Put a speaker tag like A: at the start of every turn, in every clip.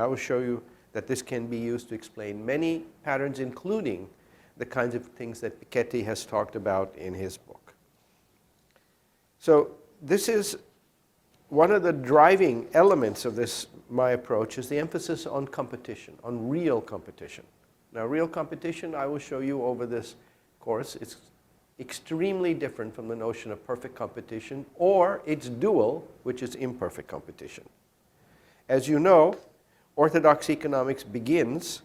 A: I will show you that this can be used to explain many patterns, including the kinds of things that Piketty has talked about in his book. So this is one of the driving elements of my approach is the emphasis on competition, on real competition. Now, real competition, I will show you over this course, it's extremely different from the notion of perfect competition or its dual, which is imperfect competition. As you know, orthodox economics begins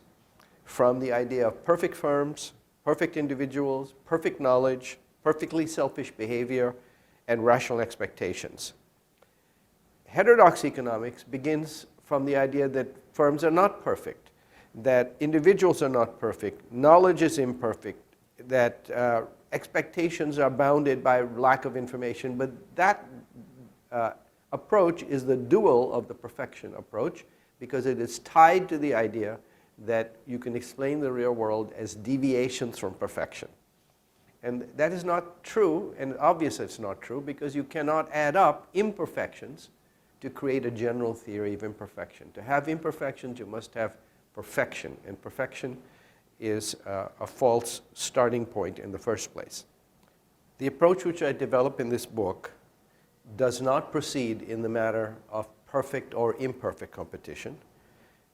A: from the idea of perfect firms, perfect individuals, perfect knowledge, perfectly selfish behavior, and rational expectations. Heterodox economics begins from the idea that firms are not perfect, that individuals are not perfect, knowledge is imperfect, that expectations are bounded by lack of information, but that approach is the dual of the perfection approach because it is tied to the idea that you can explain the real world as deviations from perfection. And that is not true, and obviously it's not true, because you cannot add up imperfections to create a general theory of imperfection. To have imperfections, you must have perfection, and perfection is a false starting point in the first place. The approach which I develop in this book does not proceed in the matter of perfect or imperfect competition.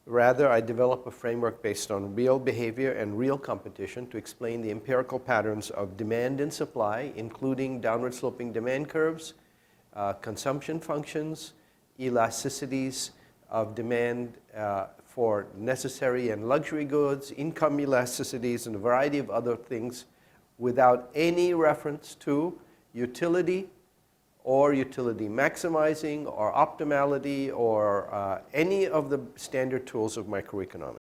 A: Rather, I develop a framework based on real behavior and real competition to explain the empirical patterns of demand and supply, including downward sloping demand curves, consumption functions, elasticities of demand for necessary and luxury goods, income elasticities, and a variety of other things without any reference to utility or utility maximizing or optimality or any of the standard tools of microeconomics.